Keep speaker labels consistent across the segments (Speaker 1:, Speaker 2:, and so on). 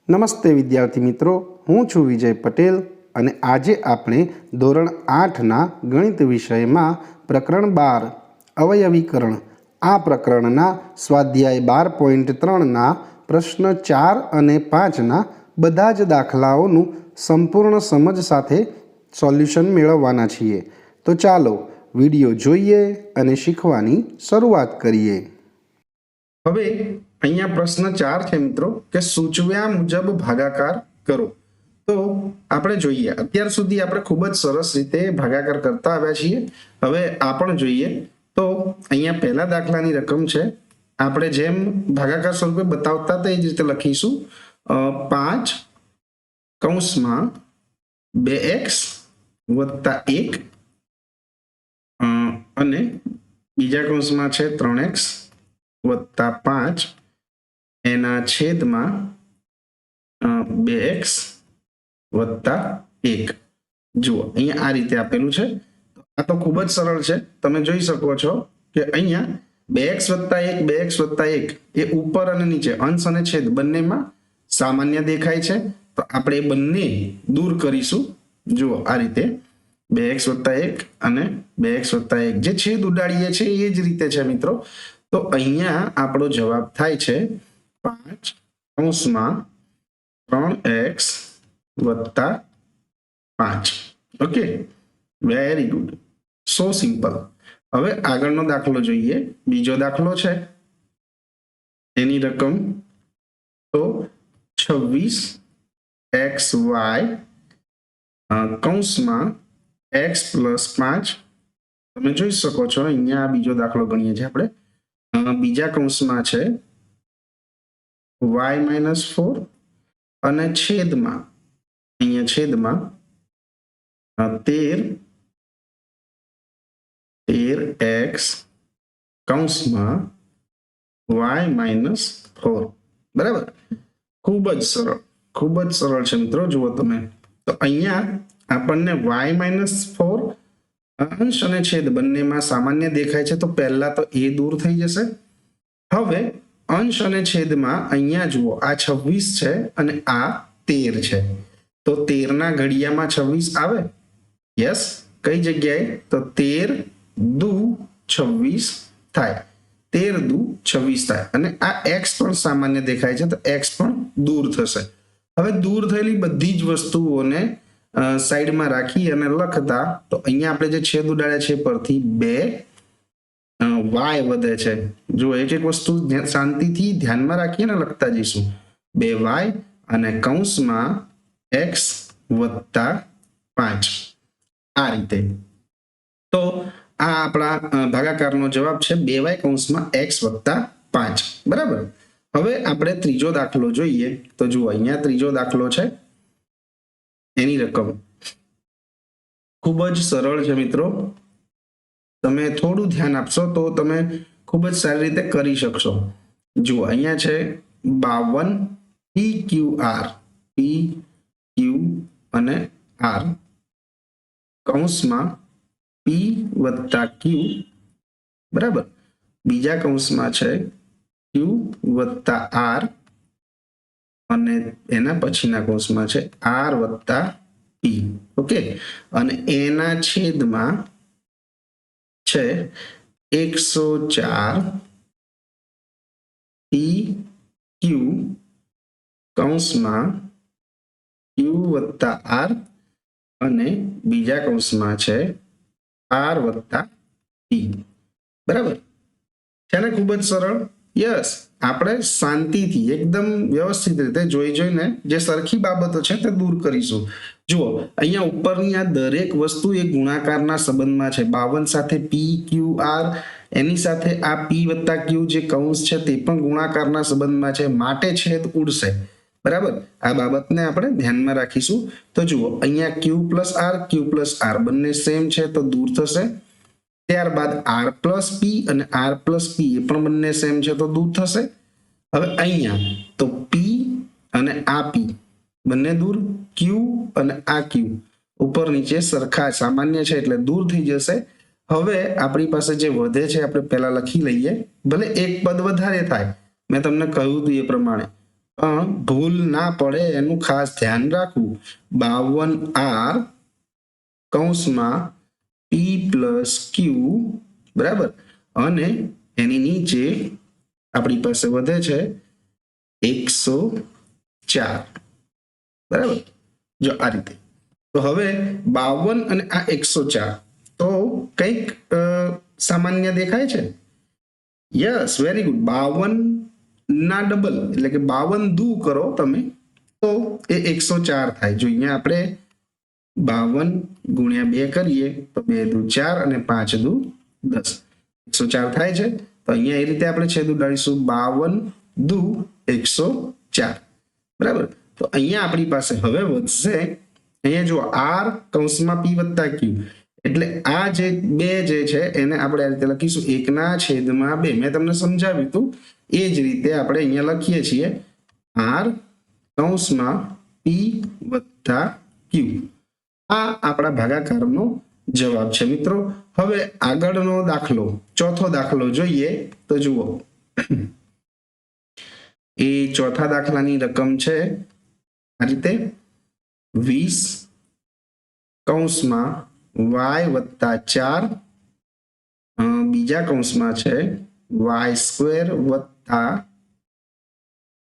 Speaker 1: નમસ્તે વિદ્યાર્થી મિત્રો, હું છું વિજય પટેલ અને આજે આપણે ધોરણ 8ના ગણિત વિષયમાં પ્રકરણ 12 અવયવીકરણ આ પ્રકરણના સ્વાધ્યાય 12.3ના પ્રશ્ન 4 અને 5ના બધા જ દાખલાઓનું સંપૂર્ણ સમજ સાથે સોલ્યુશન મેળવવાના છીએ. તો ચાલો વિડીયો જોઈએ અને શીખવાની શરૂઆત કરીએ. હવે અહીંયા પ્રશ્ન 4 છે મિત્રો કે સૂચવ્યા મુજબ ભાગાકાર કરો. તો આપણે જોઈએ, અત્યાર સુધી આપણે ખૂબ જ સરસ રીતે ભાગાકાર કરતા આવ્યા છીએ. હવે આ પણ જોઈએ. તો અહીંયા પહેલા દાખલાની રકમ છે, આપણે જેમ ભાગાકાર સ્વરૂપે બતાવતા હતા એ જ રીતે લખીશું. 5 કૌંસમાં 2x વત્તા 1 અને બીજા કૌંસમાં છે 3x વત્તા 5 એના છેદમાં 2x વત્તા 1. જુઓ અહીંયા આ રીતે આપેલું છે. આ તો ખૂબ જ સરળ છે. તમે જોઈ શકો છો કે અહીંયા 2x વત્તા 1 2x વત્તા 1 એ ઉપર અને નીચે અંશ અને છેદ બંનેમાં સામાન્ય દેખાય છે. તો આપણે બંને દૂર કરીશું. જુઓ આ રીતે 2x વત્તા 1 અને 2x વત્તા 1 જે છેદ ઉડાડીએ છે એ જ રીતે છે મિત્રો. તો અહીંયા આપણો જવાબ થાય છે 5 કૌંસમાં 3x વત્તા 5. ઓકે, વેરી ગુડ, સો સિમ્પલ. હવે આગળનો દાખલો જોઈએ. બીજો દાખલો છે, એની રકમ તો 26xy કૌંસમાં x પ્લસ 5. તમે જોઈ શકો છો અહીંયા બીજો દાખલો ગણીએ છીએ આપણે. બીજા કૌંસમાં છે y માઇનસ 4 અને છેદમાં અહીંયા છેદમાં 13x કૌંસમાં y માઇનસ 4. બરાબર, ખૂબ જ સરળ છે મિત્રો. જુઓ તમે, તો અહીંયા આપણને y માઇનસ 4 અંશ અને છેદ બંનેમાં સામાન્ય દેખાય છે. તો પહેલા તો એ દૂર થઈ જશે. હવે અંશ અને છેદમાં અહીંયા જુઓ, આ 26 છે અને આ 13 છે. તો 13 ના ઘડિયામાં 26 આવે. યસ, કઈ જગ્યાએ? તો 13 દુ 26 થાય. 13 દુ 26 થાય અને આ x પણ સામાન્ય દેખાય છે. તો x પણ દૂર થશે. હવે દૂર થયેલી બધી જ વસ્તુઓને સાઈડમાં રાખી અને લખતા, તો અહીંયા આપણે જે છેદ ઉડાડ્યા છે પરથી 2y વધે છે. જો એક એક વસ્તુ શાંતિથી ધ્યાનમાં રાખીને લખતા જઈશું. 2y અને કૌંસમાં x વત્તા 5 આ રીતે. તો આ આપણા ભાગાકારનો જવાબ છે 2y કૌંસમાં x વત્તા 5. બરાબર. હવે આપણે ત્રીજો દાખલો જોઈએ. તો જુઓ અહીંયા ત્રીજો દાખલો છે, એની રકમ ખૂબ જ સરળ છે મિત્રો. તમે થોડું ધ્યાન આપશો તો તમે ખૂબ જ સારી રીતે કરી શકશો. જુઓ અહીંયા છે 52 PQR અને R કૌંસમાં P વત્તા Q. બરાબર. બીજા કૌંસમાં છે Q વત્તા R અને એના પછીના કૌંસમાં છે R વત્તા P. ઓકે, અને એના છેદમાં છે 104 PQ કૌંસમાં Q વત્તા R અને બીજા કૌંસમાં છે R વત્તા P. બરાબર છે ને? ખૂબ જ સરળ. યસ, આપણે શાંતિથી એકદમ વ્યવસ્થિત રીતે જોઈને જે સરખી બાબતો છે તે દૂર કરીશું. જુઓ અહીંયા ઉપરની આ દરેક વસ્તુ એક ગુણાકારના સંબંધમાં છે. 52 સાથે PQR, એની સાથે આ P વત્તા Q જે કૌંસ છે તે પણ ગુણાકારના સંબંધમાં છે, માટે છેદ ઉડશે. બરાબર, આ બાબતને આપણે ધ્યાનમાં રાખીશું. તો જુઓ અહીંયા Q પ્લસ R બંને સેમ છે તો દૂર થશે. ત્યારબાદ R પ્લસ P અને R પ્લસ P એ પણ બંને સેમ છે તો દૂર થશે. હવે અહીંયા તો P અને આ P બંને દૂર. Q અને આ Q ઉપર નીચે સરખા સામાન્ય છે એટલે દૂર થઈ જશે. હવે આપણી પાસે જે વધે છે આપણે પહેલા લખી લઈએ. ભલે એક પદ વધારે થાય, મેં તમને કહ્યું હતું એ પ્રમાણે. પણ ભૂલ ના પડે એનું ખાસ ધ્યાન રાખવું. 52R કૌંસમાં P પ્લસ ક્યુ, બરાબર, અને એની નીચે આપણી પાસે વધે છે 104, બરાબર. જો આ રીતે. તો હવે 52 અને આ 104 તો કંઈક સામાન્ય દેખાય છે. Yes, very good. 52 ના ડબલ એટલે કે 52 દુ કરો તમે તો એ 104 થાય. જો અહીંયા આપણે 52 ગુણ્યા 2 કરીએ તો 2 દુ 4 અને 5 દુ 10, 104 થાય છે. તો અહીંયા એ રીતે આપણે છેદ ઉડાડીશું 52 દુ 104, બરાબર. તો અહીંયા આપણી પાસે હવે વધશે, અહીંયા જો R કૌંસમાં P વત્તા Q, એટલે આ જે બે જે છે એને આપણે આ રીતે લખીશું 1/2. મેં તમને સમજાવ્યું હતું એ જ રીતે આપણે અહીંયા લખીએ છીએ R કૌંસમાં P વત્તા Q. આ આપણા ભાગાકારનો જવાબ છે મિત્રો. હવે આગળનો દાખલો, ચોથો દાખલો જોઈએ તો જુઓ. એ ચોથા દાખલાની રકમ છે આ રીતે 20 કૌંસમાં y વત્તા 4, બીજા કૌંસમાં છે y² વત્તા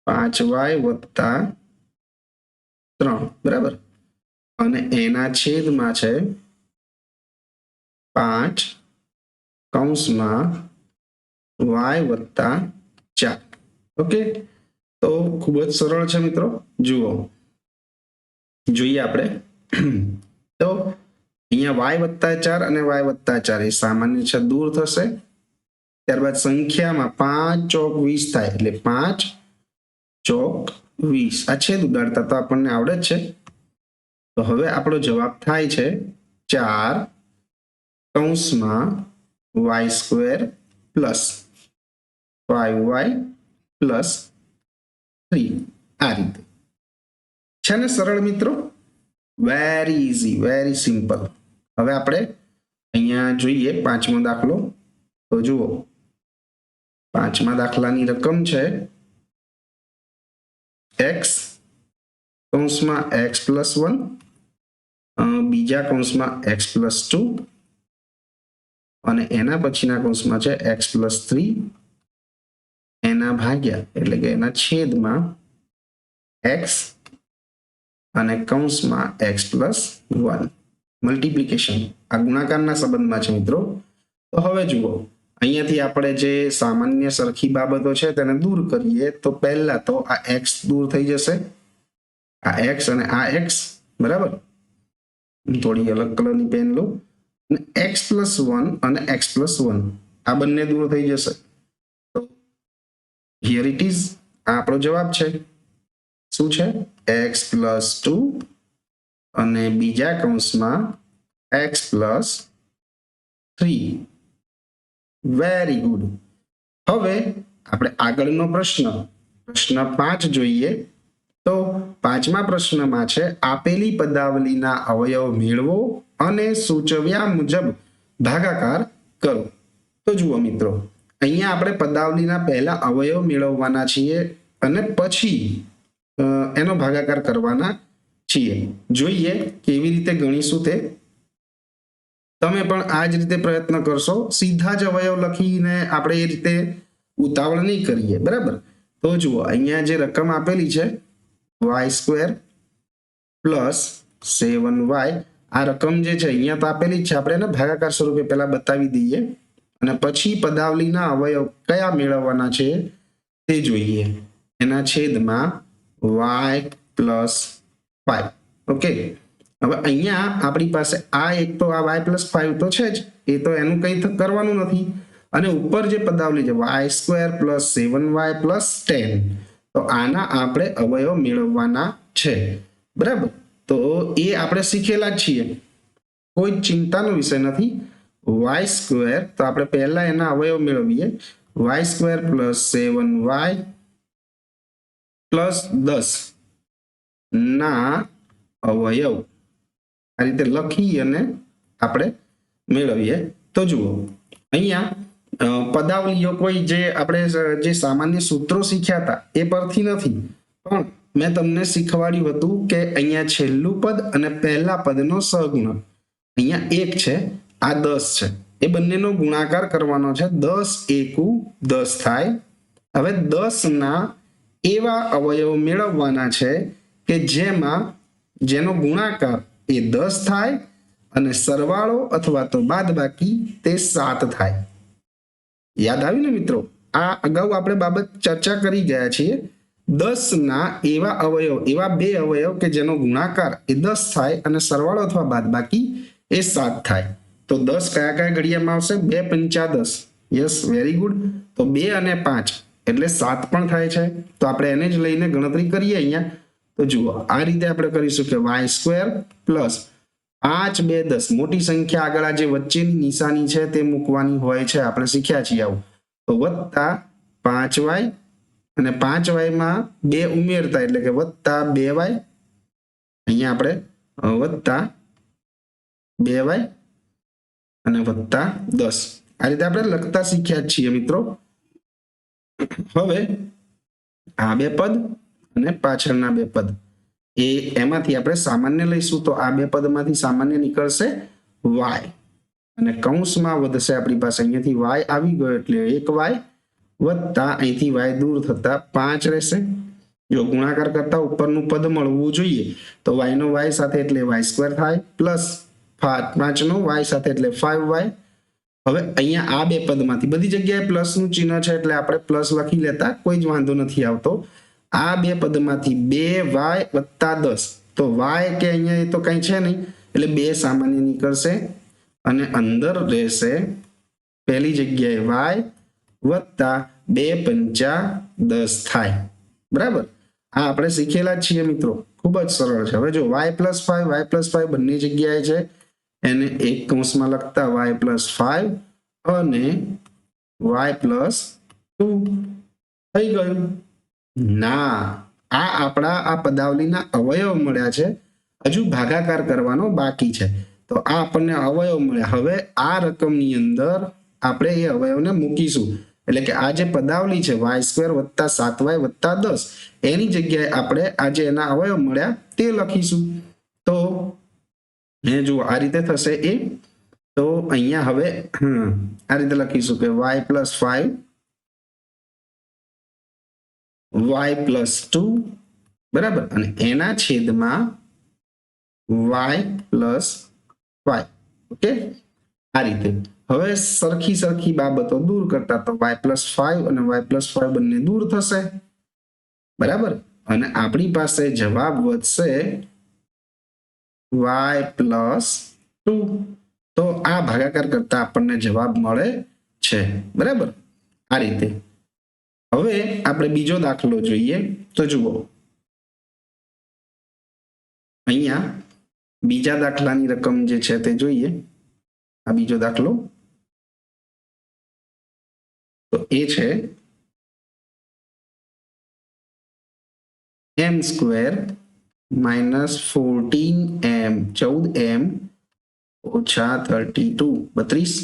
Speaker 1: 5y વત્તા 3, બરાબર, અને એના છેદમાં છે 5 કૌંસમાં y વત્તા 4. ઓકે, તો ખૂબ જ સરળ છે મિત્રો. જુઓ, જોઈએ આપણે. તો અહીંયા y વત્તા 4 અને y વત્તા 4 એ સામાન્ય છે, દૂર થશે. ત્યારબાદ સંખ્યામાં 5 ચોક 20 થાય, એટલે 5 ચોક 20. આ છેદ ઉડાડતા તો આપણને આવડે જ છે. તો હવે આપણો જવાબ થાય છે 4 કૌંસમાં y² પ્લસ 5y પ્લસ 3. આ રીતે છે ને સરળ મિત્રો? Very easy, very simple. હવે આપણે અહીંયા જોઈએ પાંચમો દાખલો. તો જુઓ, પાંચમા દાખલાની રકમ છે x કૌંસમાં x પ્લસ 1, બીજા કૌંસમાં x પ્લસ 2, અને એના પછીના કૌંસમાં છે x પ્લસ 3, એના ભાગ્યા એટલે કે એના છેદમાં x અને કૌંસમાં x પ્લસ 1. મલ્ટીપ્લિકેશન, આ ગુણાકારના સંબંધમાં છે મિત્રો. તો હવે જુઓ, અહીંયાથી આપણે જે સામાન્ય સરખી બાબતો છે તેને દૂર કરીએ તો પહેલા તો આ x દૂર થઈ જશે, આ x અને આ x, બરાબર. થોડી અલગ કલરની પેન લો. x પ્લસ 1 અને x પ્લસ 1 આ બંને દૂર થઈ જશે. તો હિયર ઇટ ઇઝ, આ આપણો જવાબ છે. શું છે? x પ્લસ 2 અને બીજા કૌંસમાં x પ્લસ 3. Very good. હવે આપણે આગળનો પ્રશ્ન 5 જોઈએ. તો પાંચમા પ્રશ્નમાં છે આપેલી પદાવલીના અવયવ મેળવો અને સૂચવ્યા મુજબ ભાગાકાર કરો. તો જુઓ મિત્રો, અહીંયા આપણે પદાવલીના પહેલા અવયવ મેળવવાના છીએ અને પછી એનો ભાગાકાર કરવાના છીએ. જોઈએ કેવી રીતે ગણીશું તે. તમે પણ આ જ રીતે પ્રયત્ન કરશો. સીધા જ અવયવ લખીને આપણે એ રીતે ઉતાવળ નહીં કરીએ, બરાબર. તો જુઓ, અહીંયા જે રકમ આપેલી છે y² પ્લસ 7y, આ રકમ જે છે અહીંયા તો આપેલી જ છે, આપણે એને ભાગાકાર સ્વરૂપે પહેલા બતાવી દઈએ અને પછી પદાવલીના અવયવ કયા મેળવવાના છે તે જોઈએ. એના છેદમાં y પ્લસ 5. ઓકે, હવે અહીંયા આપણી પાસે આ એક તો આ y પ્લસ 5 તો છે જ, એ તો એનું કંઈ કરવાનું નથી. અને ઉપર જે પદાવલી છે y² પ્લસ 7y પ્લસ 10, તો આના આપણે અવયવ મેળવવાના છે, બરાબર. તો એ આપણે શીખેલા જ છીએ, કોઈ ચિંતાનો વિષય નથી. y² તો આપણે પહેલા એના અવયવ મેળવીએ. y² પ્લસ 7y પ્લસ 10 ના અવયવ આ રીતે લખી અને આપણે મેળવીએ. તો જુઓ, અહીંયા પદાવલીઓ કોઈ જે આપણે જે સામાન્ય સૂત્રો શીખ્યા હતા એ પરથી નથી, પણ મેં તમને શીખવાડ્યું હતું કે અહીંયા છેલ્લું પદ અને પહેલા પદનો સહગુણક અહીંયા 1 છે, આ 10 છે, એ બંનેનો ગુણાકાર કરવાનો છે. 10 એકુ 10 થાય. હવે 10 ના એવા અવયવ મેળવવાના છે કે જેનો ગુણાકાર એ 10 થાય અને સરવાળો અથવા તો બાદબાકી તે 7 થાય. યાદ આવ્યું ને મિત્રો? આ અગાઉ આપણે બાબત ચર્ચા કરી ગયા છીએ. 10 ના એવા અવયવ, એવા બે અવયવ કે જેનો ગુણાકાર એ 10 થાય અને સરવાળો અથવા બાદબાકી એ 7 થાય. તો 10 કયા કયા ઘડિયામાં આવશે? 2 પંચા 10. Yes, very good. તો 2 અને 5 એટલે 7 પણ થાય છે. તો આપણે એને જ લઈને ગણતરી કરીએ અહીંયા. તો જુઓ, આ રીતે આપણે કરીશું કે વાય સ્ક્વેર પ્લસ 5 2 10, મોટી સંખ્યા આગળ જે વચ્ચેની નિશાની છે તે મૂકવાની હોય છે, આપણે શીખ્યા છીએ આવું. તો વત્તા 5y અને 5y માં 2 ઉમેરતા એટલે કે વત્તા 2y, અહીંયા આપણે વત્તા 2y અને વત્તા 10. આ રીતે આપણે લખતા શીખ્યા છીએ મિત્રો. હવે આ બે પદ અને પાછળના બે પદ એમાંથી આપણે સામાન્ય લઈશું. તો આ બે પદમાંથી સામાન્ય નીકળશે y અને કૌંસમાં વધશે આપણી પાસે, અહીંયાથી y આવી ગયો એટલે 1y વત્તા અહીંથી y દૂર થતા 5 રહેશે. જો ગુણાકાર કરતા ઉપરનું પદ મળવું જોઈએ તો y નો y સાથે એટલે y સ્ક્વેર થાય, પ્લસ 5 નો y સાથે એટલે 5y. હવે અહીંયા આ બે પદમાંથી બધી જગ્યાએ પ્લસનું ચિહ્ન છે એટલે આપણે પ્લસ લખી લેતા, કોઈ જ વાંધો નથી આવતો. આ બે પદમાંથી 2y વત્તા 10, તો y કે અહીંયા એ તો કંઈ છે નહીં એટલે 2 સામાન્ય નીકળશે અને અંદર રહેશે પહેલી જગ્યાએ y વત્તા 2 પંચા 10 થાય. બરાબર? આ આપણે શીખેલા છીએ મિત્રો, ખૂબ જ સરળ છે. હવે જો y+5 બંને જગ્યાએ છે, એને એક કૌંસમાં લખતા y+5 અને y+2 થઈ ગયું. ના, આ આપણા આ પદાવલીના અવયવ મળ્યા છે, હજુ ભાગાકાર કરવાનો બાકી છે. તો આ આપણને અવયવ મળ્યા. હવે આ રકમની અંદર આપણે એ અવયવને મૂકીશું, એટલે કે આ જે પદાવલી છે y² વત્તા 7y વત્તા 10, એની જગ્યાએ આપણે આ જે એના અવયવ મળ્યા તે લખીશું. તો જુઓ આ રીતે થશે એ. તો અહીંયા હવે આ રીતે લખીશું કે y+5 y+2, બરાબર, અને એના છેદમાં y+y. ઓકે, આ રીતે. હવે સરખી બાબતો દૂર કરતા તો y+5 અને y+5 બંને દૂર થશે. બરાબર? અને આપણી પાસે જવાબ વધશે y+2. તો આ ભાગાકાર કરતા આપણને જવાબ મળે છે. બરાબર? આ રીતે. હવે આપણે બીજો દાખલો જોઈએ. તો જુઓ, અહીંયા બીજા દાખલાની રકમ જે છે તે જોઈએ. આ બીજો દાખલો તો એ છે m² -14m 14m ઓછા 32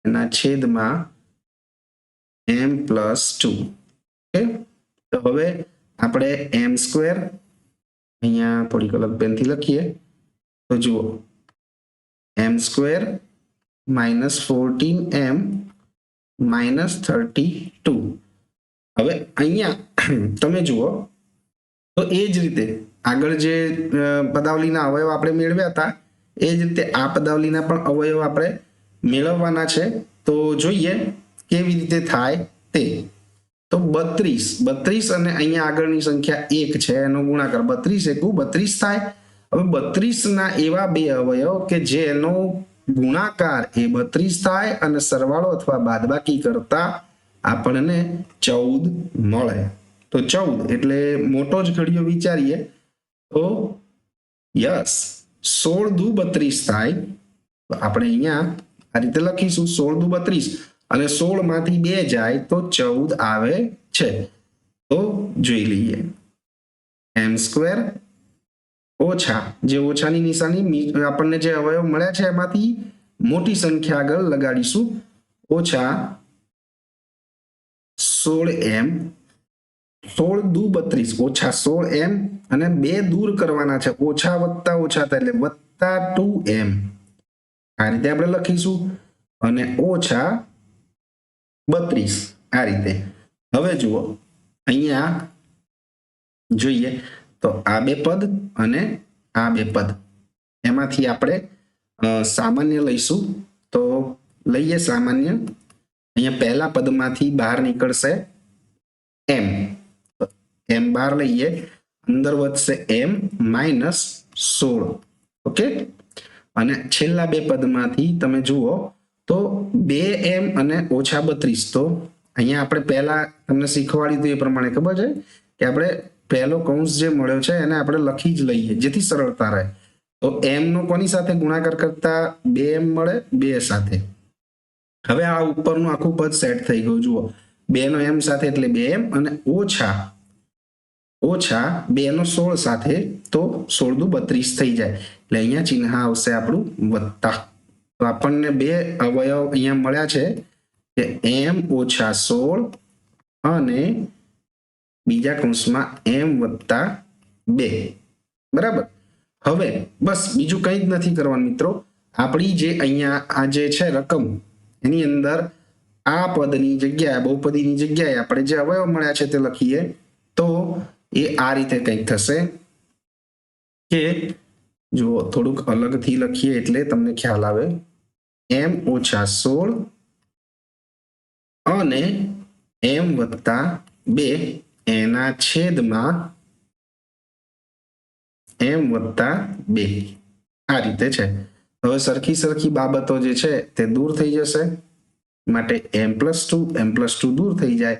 Speaker 1: એના છેદમાં m+2. ઓકે, તો હવે આપણે m² અહીંયા થોડીક અલગ પેનથી લખીએ. તો જુઓ, m² -14m -32. હવે અહીંયા તમે જુઓ તો એ જ રીતે આગળ જે પદાવલીના અવયવ આપણે મેળવ્યા હતા એ જ રીતે આ પદાવલીના પણ અવયવ આપણે મેળવવાના છે. તો જોઈએ કેવી રીતે થાય તે. તો 32 અને અહીંયા આગળની સંખ્યા 1 છે, એનો ગુણાકાર 32 એકુ 32 થાય. હવે 32 ના એવા બે અવયવ કે જેનો ગુણાકાર એ 32 થાય અને સરવાળો અથવા બાદબાકી કરતા આપણને 14 મળે. તો 14 એટલે મોટો જ ઘડિયો વિચારીએ તો યસ 16 દુ 32 થાય. તો આપણે અહીંયા આ રીતે લખીશું 16 દુ 32 અને 16 માંથી 2 જાય તો 14 આવે છે. તો જોઈ લઈએ, m² ઓછા, જે ઓછાની નિશાની આપણને જે અવયવ મળ્યા છે એમાંથી મોટી સંખ્યા આગળ લગાડીશું, ઓછા 16m 16 દુ 32 ઓછા 16m અને 2 દૂર કરવાના છે, ઓછા વત્તા ઓછા થાય એટલે વત્તા 2m, આ રીતે આપણે લખીશું, અને ઓછા 32 આ રીતે. હવે જુઓ અહીંયા જોઈએ તો આ બે પદ અને આ બે પદ એમાંથી આપણે સામાન્ય લઈશું. તો લઈએ સામાન્ય. અહીંયા પહેલા પદમાંથી બહાર નીકળશે m, m બહાર લઈએ, અંદર વધશે m માઇનસ 16. ઓકે, અને છેલ્લા બે પદમાંથી તમે જુઓ તો 2m અને ઓછા 32. તો અહીંયા આપણે પહેલા તમને શીખવાડ્યું હતું એ પ્રમાણે ખબર છે કે આપણે પહેલો કૌંસ જે મળ્યો છે એને આપણે લખી જ લઈએ જેથી સરળતા રહે. તો m નો કોની સાથે ગુણાકાર કરતા 2m મળે, 2 સાથે. હવે આ ઉપરનું આખું પદ સેટ થઈ ગયું. જુઓ 2 નો m સાથે એટલે 2m અને ઓછા 2 નો 16 સાથે તો 16 દુ 32 થઈ જાય. એટલે અહીંયા ચિહ્ન આવશે આપણું વત્તા. તો આપણને બે અવયવ અહીંયા મળ્યા છે કે m ઓછા 16 અને બીજા કૌંસમાં m વત્તા 2. બરાબર. હવે બસ બીજું કંઈ જ નથી કરવાનું મિત્રો. આપણી જે અહીંયા આ જે છે રકમ એની અંદર આ પદની જગ્યાએ બહુપદીની જગ્યાએ આપણે જે અવયવ મળ્યા છે તે લખીએ. તો એ આ રીતે કંઈક થશે કે જો થોડુંક અલગથી લખીએ એટલે તમને ખ્યાલ આવે. m ઓછા 16 અને m વત્તા 2 એના છેદમાં m વત્તા 2 આ રીતે છે. હવે સરખી બાબતો જે છે તે દૂર થઈ જશે, માટે m+2 દૂર થઈ જાય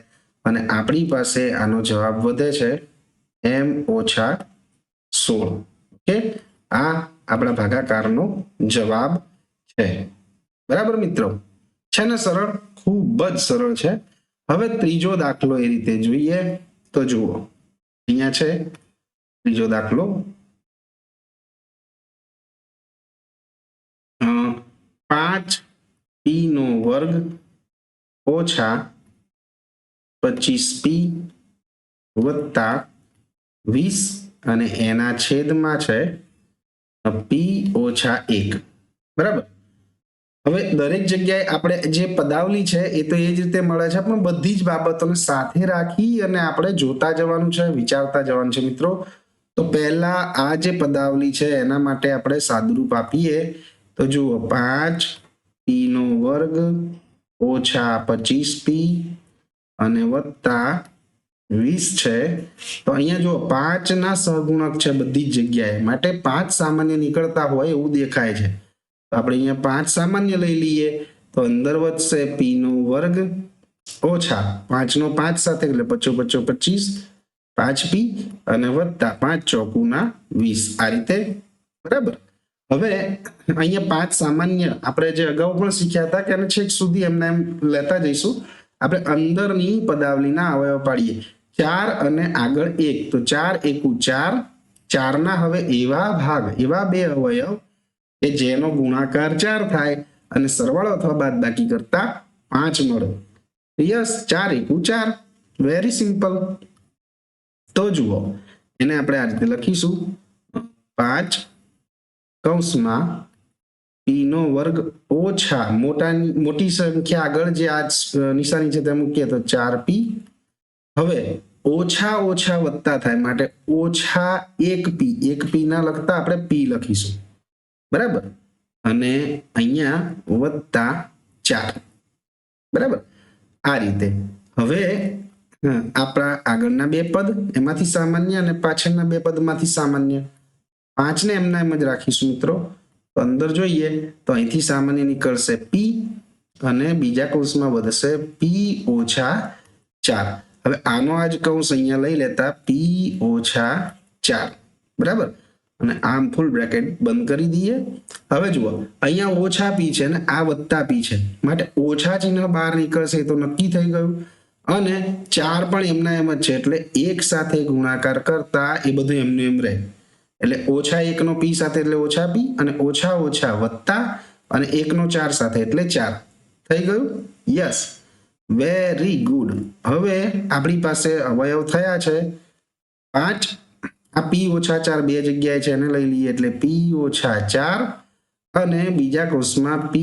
Speaker 1: અને આપણી પાસે આનો જવાબ વધે છે m ઓછા 16. ઓકે, આ આપણા ભાગાકારનો જવાબ છે. બરાબર મિત્રો, છે ને સરળ? ખૂબ જ સરળ છે. હવે ત્રીજો દાખલો એ રીતે જોઈએ તો જુઓ અહીંયા છે ત્રીજો દાખલો. 5p નો વર્ગ ઓછા 25p વત્તા 20 અને એના છેદમાં છે p ઓછા 1. બરાબર. હવે દરેક જગ્યાએ આપણે જે પદાવલી છે એ તો એ જ રીતે મળે છે, પણ બધી જ બાબતોને સાથે રાખી અને આપણે જોતા જવાનું છે, વિચારતા જવાનું છે મિત્રો. તો પહેલા આ જે પદાવલી છે એના માટે આપણે સાદુરૂપ આપીએ. તો જુઓ 5p નો વર્ગ ઓછા 25p અને વત્તા 20 છે. તો અહીંયા જો 5 ના સહગુણક છે બધી જ જગ્યાએ, માટે 5 સામાન્ય નીકળતા હોય એવું દેખાય છે. તો આપણે અહીંયા 5 સામાન્ય લઈ લઈએ તો અંદર વધશે p નો વર્ગ ઓછા 5 નો 5 સાથે એટલે 25 25 5p અને વત્તા 5 ચોકુના 20 આ રીતે. બરાબર. હવે અહીંયા 5 સામાન્ય આપણે જે અગાઉ પણ શીખ્યા હતા કે એને છેક સુધી એમને એમ લેતા જઈશું. આપણે અંદરની પદાવલીના અવયવ પાડીએ 4 અને આગળ 1 તો 4 એકુ 4. 4 ના હવે એવા ભાગ, એવા બે અવયવ કે જેનો ગુણાકાર 4 થાય અને સરવાળો અથવા બાદબાકી કરતા 5 મળે. યસ, 4 એકુ 4. Very simple. તો જુઓ એને આપણે આ રીતે લખીશું 5 કૌંસમાં p નો વર્ગ ઓછા મોટી સંખ્યા આગળ જે આ નિશાની છે તે મૂકીએ તો 4p. હવે ઓછા ઓછા વત્તા થાય માટે ઓછા 1p. 1p ના લખતા આપણે p લખીશું. બરાબર. અને અહીંયા વત્તા 4. બરાબર. આ રીતે. હવે આપણા આગળના બે પદ એમાંથી સામાન્ય અને પાછળના બે પદમાંથી સામાન્ય 5 ને એમના એમ જ રાખીશું મિત્રો. તો અંદર જોઈએ તો અહીંથી સામાન્ય નીકળશે p અને બીજા કૌંસમાં વધશે p ઓછા 4. હવે આનો આ જ કૌંસ અહીંયા લઈ લેતા p ઓછા 4. બરાબર. અને આમ ફૂલ બ્રેકેટ બંધ કરી દઈએ. હવે જુઓ અહીંયા ઓછા p છે ને આ વત્તા p છે, માટે ઓછા ચિહ્ન બહાર નીકળશે તો નક્કી થઈ ગયું. અને 4 પણ એમના એમ જ છે એટલે એક સાથે ગુણાકાર કરતા એ બધું એમનું એમ રહે. એટલે ઓછા 1 નો p સાથે એટલે ઓછા p અને ઓછા ઓછા વત્તા અને 1 નો 4 સાથે એટલે 4 થઈ ગયું. યસ. Very good. હવે આપણી પાસે અવયવ થયા છે 5. આ p ઓછા 4 બે જગ્યાએ છે એને લઈ લઈએ એટલે p ઓછા 4 અને બીજા કૌંસમાં p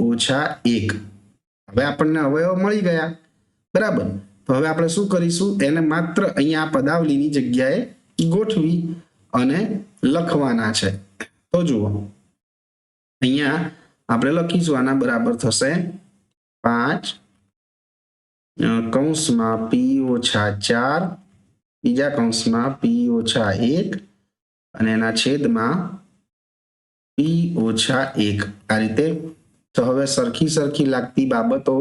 Speaker 1: ઓછા 1. હવે આપણને અવયવ મળી ગયા, બરાબર. તો હવે આપણે શું કરીશું, એને માત્ર અહીંયા પદાવલીની જગ્યાએ ગોઠવી અને લખવાના છે. તો જુઓ અહીંયા આપણે લખીશું આના બરાબર થશે 5 કૌંસમાં p ઓછા 4 બીજા કૌંસમાં p ઓછા 1 અને એના છેદમાં p ઓછા 1. આ રીતે. તો હવે સરખી લાગતી બાબતો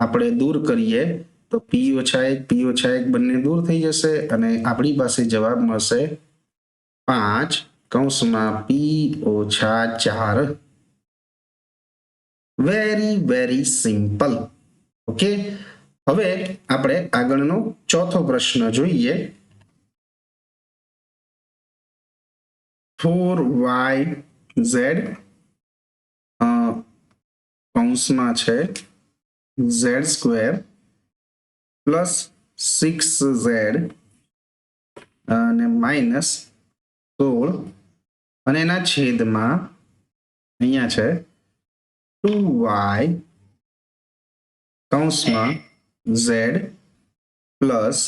Speaker 1: આપણે દૂર કરીએ તો p ઓછા 1 p ઓછા 1 બંને દૂર થઈ જશે અને આપણી પાસે જવાબ મળશે 5 કૌંસમાં p ઓછા 4. Very simple. ઓકે. હવે આપણે આગળનો ચોથો પ્રશ્ન જોઈએ. 4yz કૌંસમાં છે z² પ્લસ 6z અને માઇનસ 16 અને એના છેદમાં અહીંયા છે 2y કૌંસમાં z પ્લસ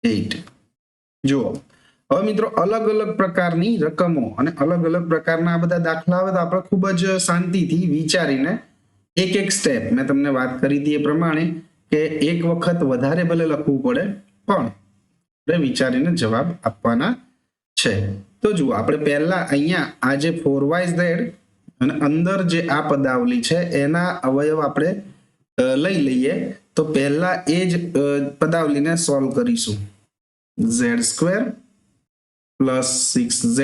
Speaker 1: 8. જુઓ હવે મિત્રો અલગ પ્રકારની રકમો અને અલગ પ્રકારના આ બધા દાખલા આવે તો આપણે ખૂબ જ શાંતિથી વિચારીને એક સ્ટેપ મેં તમને વાત કરી હતી એ પ્રમાણે કે એક વખત વધારે ભલે લખવું પડે પણ આપણે વિચારીને જવાબ આપવાના છે. તો જુઓ આપણે પહેલા અહીંયા આ જે 4yz અને અંદર જે આ પદાવલી છે એના અવયવ આપણે લઈ લઈએ. તો પહેલા એ જ પદાવલીને સોલ્વ કરીશું. z² પ્લસ 6z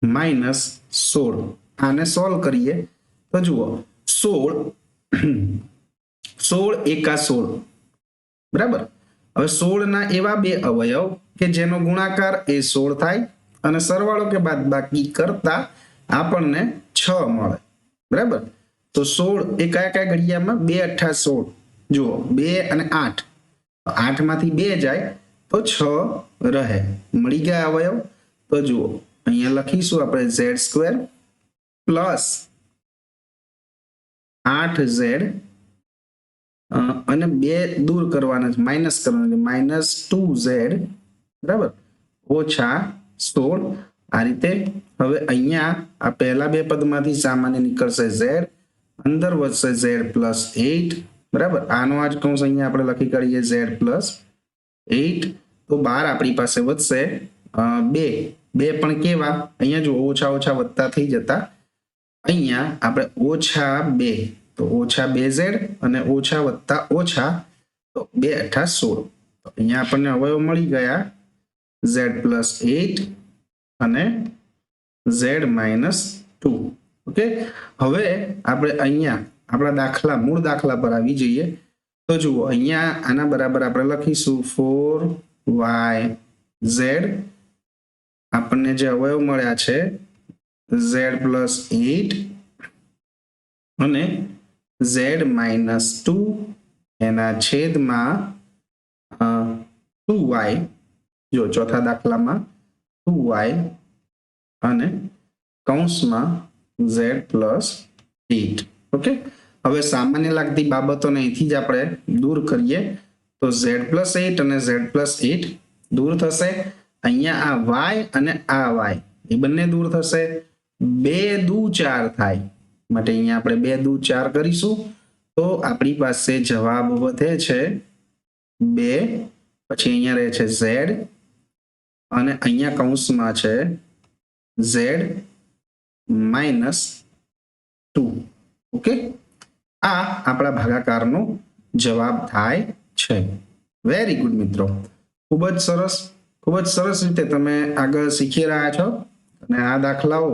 Speaker 1: માઇનસ 16 આને સોલ્વ કરીએ તો જુઓ 16 એકા 16, બરાબર. હવે 16 ના એવા બે અવયવ કે જેનો ગુણાકાર એ 16 થાય અને સરવાળો કે બાદબાકી કરતા આપણને 6 મળે, બરાબર. તો 16 એ કયા ઘડિયામાં 2 8 16. જુઓ 2 અને 8, 8 માંથી 2 જાય તો 6 રહે. મળી ગયા અવયવ. તો જુઓ અહીંયા લખીશું આપણે z² પ્લસ 8z અને 2 દૂર કરવાના છે, માઇનસ કરવાના છે, માઇનસ 2z, બરાબર, ઓછા 16. આ રીતે. હવે અહીંયા આ પહેલા બે પદમાંથી સામાન્ય નીકળશે z, અંદર વધશે z પ્લસ 8, બરાબર. આનો આ જ કૌંસ અહીંયા આપણે લખી કાઢીએ z પ્લસ 8. તો 12 આપણી પાસે વધશે 2. પણ કેવા અહીંયા જો ઓછા વધતા થઈ જતા અહીંયા આપણે ઓછા 2. તો ઓછા 2z અને ઓછા વત્તા ઓછા તો 2 8 16. તો અહીંયા આપણને અવયવ મળી ગયા z પ્લસ 8 અને z માઇનસ 2. ઓકે. હવે આપણે અહીંયા આપણા મૂળ દાખલા પર આવી જઈએ. તો જુઓ અહીંયા આના બરાબર આપણે લખીશું 4yz. આપણને જે અવયવ મળ્યા છે z પ્લસ 8 અને z માઇનસ 2 એના છેદમાં 2y. જો ચોથા દાખલામાં 2y અને કૌંસમાં z પ્લસ 8. ઓકે. હવે સામાન્ય લાગતી બાબતોને અહીંથી જ આપણે દૂર કરીએ તો z પ્લસ 8 અને z પ્લસ 8 દૂર થશે. અહીંયા આ y અને આ y એ બંને દૂર થશે. 2 દુ 4 થાય માટે અહીંયા આપણે 2 દુ 4 કરીશું તો આપણી પાસે જવાબ વધે છે 2. પછી અહીંયા રહે છે z અને અહીંયા કૌંસમાં છે z માઇનસ 2. ઓકે. આ આપણા ભાગાકારનો જવાબ થાય છે. વેરી ગુડ મિત્રો. ખૂબ જ સરસ રીતે તમે આગળ શીખી રહ્યા છો અને આ દાખલાઓ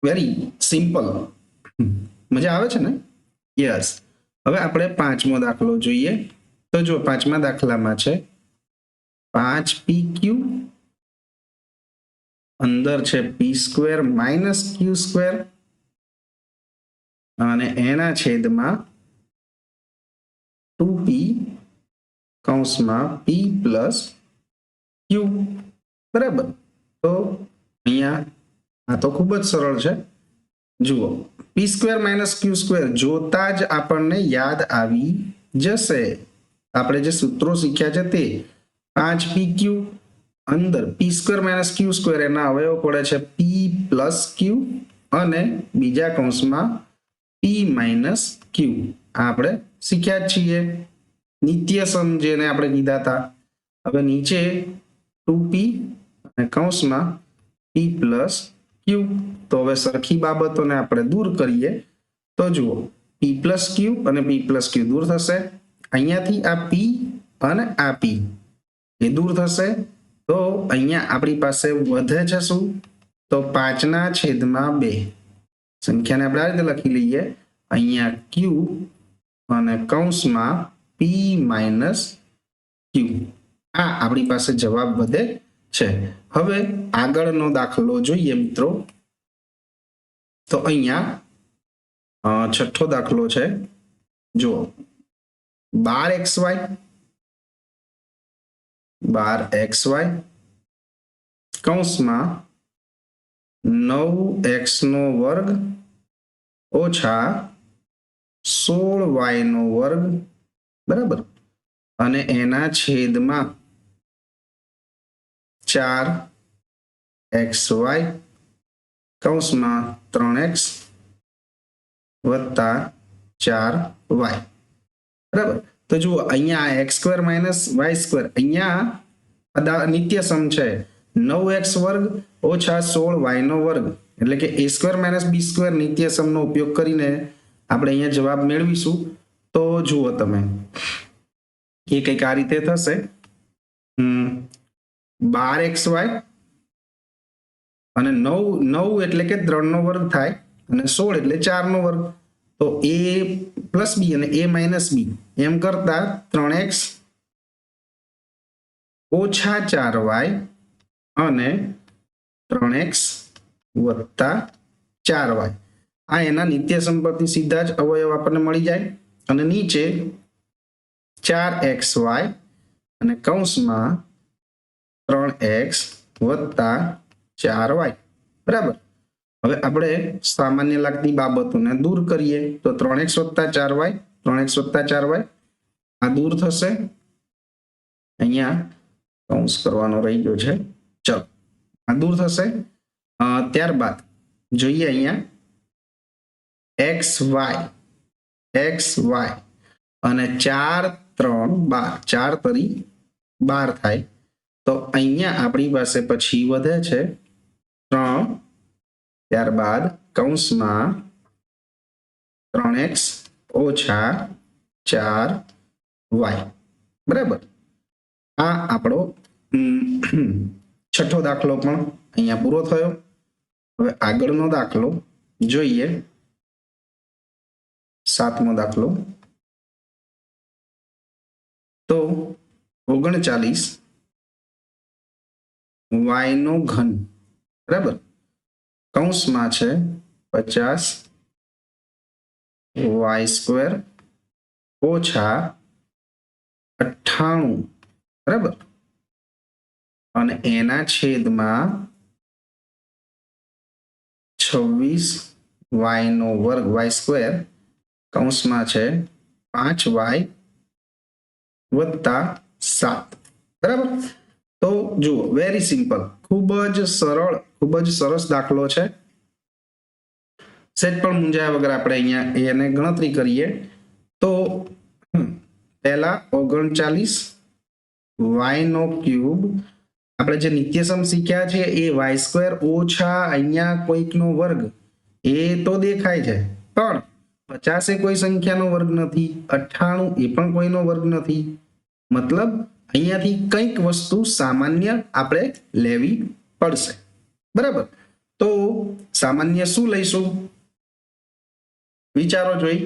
Speaker 1: વેરી સિમ્પલ. મજા આવે છે ને? યસ. હવે આપણે પાંચમો દાખલો જોઈએ. તો જો પાંચમા દાખલામાં છે 5pq અંદર છે p² માઇનસ q² અને એના છેદમાં 2p કૌંસમાં p પ્લસ q, બરાબર. તો અહીંયા આ તો ખૂબ જ સરળ છે. જુઓ, પી સ્ક્વેર માઇનસ ક્યુ સ્ક્વેર જોતા જ આપણને યાદ આવી જશે. આપણે જે સૂત્રો શીખ્યા છે તે 5pq અંદર પી સ્ક્વેર માઇનસ ક્યુ સ્ક્વેર એના અવયવ પડે છે પી પ્લસ ક્યુ અને બીજા કૌંસમાં પી માઇનસ ક્યુ. આપણે શીખ્યા જ છીએ નિત્ય સમ જેને આપણે કીધા હતા. હવે નીચે 2p અને કૌંસમાં p પ્લસ ક્યુ. તો હવે સરખી બાબતોને આપણે દૂર કરીએ તો જુઓ, p પ્લસ ક્યુ અને p પ્લસ ક્યુ દૂર થશે. અહીંયાથી આ p અને આ p એ દૂર થશે. તો અહીંયા આપણી પાસે વધે છે શું? તો 5/2. સંખ્યાને આપણે આ રીતે લખી લઈએ, અહીંયા q અને કૌંસમાં p માઇનસ ક્યુ. આ આપણી પાસે જવાબ વધે છે. હવે આગળનો દાખલો જોઈએ મિત્રો. તો અહીંયા છઠ્ઠો દાખલો છે. જુઓ, 12xy કૌંસમાં 9x² ઓછા 16y², બરાબર, અને એના છેદમાં 4xy કૌંસમાં 3x વત્તા 4y, બરાબર. તો જુઓ, અહીંયા x² માઇનસ y², અહીંયા નિત્ય સમ છે 9x² ઓછા 16y², એટલે કે a² માઇનસ b² નિત્ય સમનો ઉપયોગ કરીને આપણે અહીંયા જવાબ મેળવીશું. તો જુઓ તમે, એ કંઈક આ રીતે થશે, 12xy અને 9 એટલે કે 3² થાય અને 16 એટલે 4². તો a પ્લસ બી અને a માઇનસ બી એમ કરતા 3x ઓછા 4y અને 3x વત્તા 4y, આ એના નિત્ય સંપત્તિ સીધા જ અવયવ આપણને મળી જાય. અને નીચે 4xy અને કૌંસમાં 3x વત્તા 4y, બરાબર. હવે આપણે સામાન્ય લાગતી બાબતોને દૂર કરીએ તો 3x વત્તા 4y, 3x વત્તા 4y આ દૂર થશે. અહીંયા કૌંસ કરવાનો રહી ગયો છે. ચલો, આ દૂર થશે. ત્યારબાદ જોઈએ અહીંયા xy અને 4 3 12, 4 તરી 12 થાય. તો અહીંયા આપણી પાસે પછી વધે છે 3, ત્યારબાદ કૌંસમાં 3x ઓછા 4y, બરાબર. આ આપણો છઠ્ઠો દાખલો પણ અહીંયા પૂરો થયો. હવે આગળનો દાખલો જોઈએ, 7મો દાખલો. તો 39y², બરાબર, કૌંસમાં છે 50y² ઓછા 98, બરાબર, અને એના છેદમાં 26y² કૌંસમાં છે 5y વત્તા 7, બરાબર. તો જુઓ, વેરી સિમ્પલ, ખૂબ જ સરળ, ખૂબ જ સરસ દાખલો છે. સેટ પણ મૂંઝાયા વગર આપણે અહીંયા એને ગણતરી કરીએ તો પહેલા 39y³ આપણે જે નિત્યસમ શીખ્યા છે એ y² ઓછા અહીંયા કોઈકનો વર્ગ એ તો દેખાય છે, પણ 50 એ કોઈ સંખ્યાનો વર્ગ નથી, 98 એ પણ કોઈનો વર્ગ નથી. મતલબ અહીંયાથી કંઈક વસ્તુ સામાન્ય આપણે લેવી પડશે, બરાબર. તો સામાન્ય શું લઈશું વિચારો જોઈ.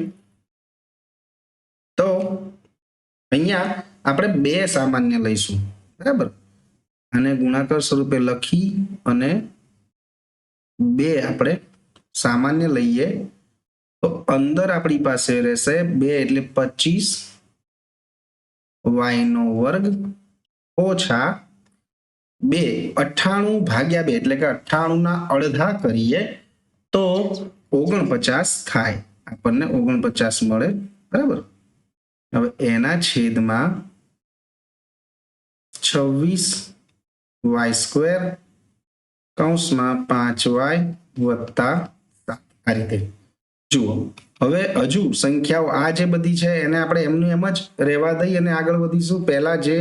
Speaker 1: તો અહીંયા આપણે 2 સામાન્ય લઈશું, બરાબર. આને ગુણાકાર સ્વરૂપે લખી અને 2 આપણે સામાન્ય લઈએ તો અંદર આપણી પાસે રહેશે 2 એટલે 25 વાય નો વર્ગ ઓછા 2 98 ભાગ્યા 2 એટલે કે 98 ના અડધા કરીએ તો 49 થાય. આપણને 49 મળે. બરાબર. હવે એના છેદમાં 26y² કૌંસમાં 5y વત્તા 7 આ રીતે. જુઓ હવે હજુ સંખ્યાઓ આ જે બધી છે એને આપણે એમનું એમ જ રહેવા દઈ અને આગળ વધીશું. પહેલા જે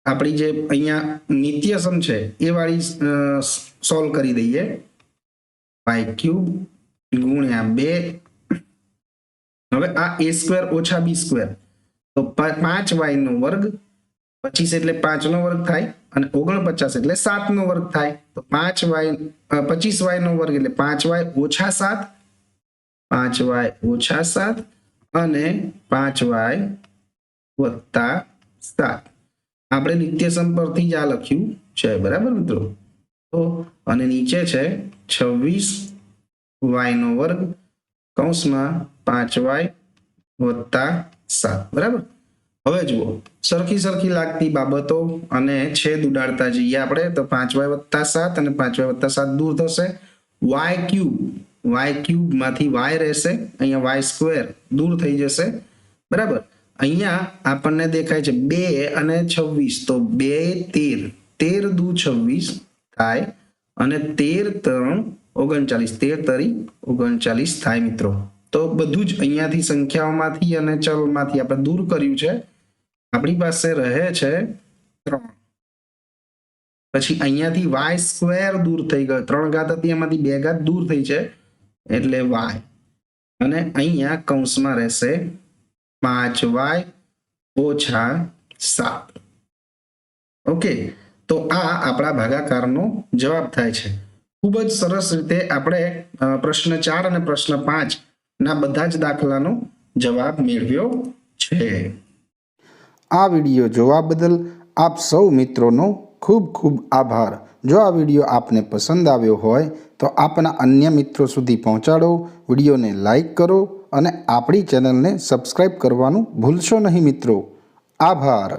Speaker 1: આપણી જે અહીંયા નિત્યસમ છે એ વાળી સોલ્વ કરી દઈએ. y³ ગુણ્યા 2. હવે આ a² ઓછા b² તો 5y નો વર્ગ 25 એટલે 5 નો વર્ગ થાય અને 49 એટલે 7 નો વર્ગ થાય. તો 25y નો વર્ગ એટલે 5y ઓછા 7, 5y ઓછા 7 અને 5y વત્તા 7. આપણે નિત્યસમ પરથી જ આ લખ્યું છે. બરાબર મિત્રો. તો અને નીચે છે 26y નો વર્ગ કૌંસમાં 5y વત્તા 7. બરાબર. હવે જુઓ સરખી લાગતી બાબતો અને છેદ ઉડાડતા જઈએ આપણે. તો 5y વત્તા 7 અને 5y વત્તા 7 દૂર થશે. y³ માંથી y રહેશે. અહીંયા y² દૂર થઈ જશે. બરાબર. અહીંયા આપણને દેખાય છે 2 અને 26 તો 2 13 13 દુ 26 થાય અને 13 3 39 13 તરી 39 થાય મિત્રો. તો બધું જ અહીંયાથી સંખ્યાઓમાંથી અને ચલમાંથી આપણે દૂર કર્યું છે. આપણી પાસે રહે છે 3. પછી અહીંયાથી y² દૂર થઈ ગયો. 3 ઘાત હતી એમાંથી 2 ઘાત દૂર થઈ છે એટલે y અને અહીંયા કૌંસમાં રહેશે 5y ઓછા 7. ઓકે. તો આ આપણા ભાગાકારનો જવાબ થાય છે. ખૂબ જ સરસ રીતે આપણે પ્રશ્ન 4 અને પ્રશ્ન 5 ના બધા જ દાખલાનો જવાબ મેળવ્યો છે.
Speaker 2: આ વિડીયો જોવા બદલ આપ સૌ મિત્રોનો ખૂબ ખૂબ આભાર. જો આ વિડીયો આપને પસંદ આવ્યો હોય તો આપના અન્ય મિત્રો સુધી પહોંચાડો, વિડીયોને લાઈક કરો અને આપણી ચેનલને સબસ્ક્રાઈબ કરવાનું ભૂલશો નહીં મિત્રો. આભાર.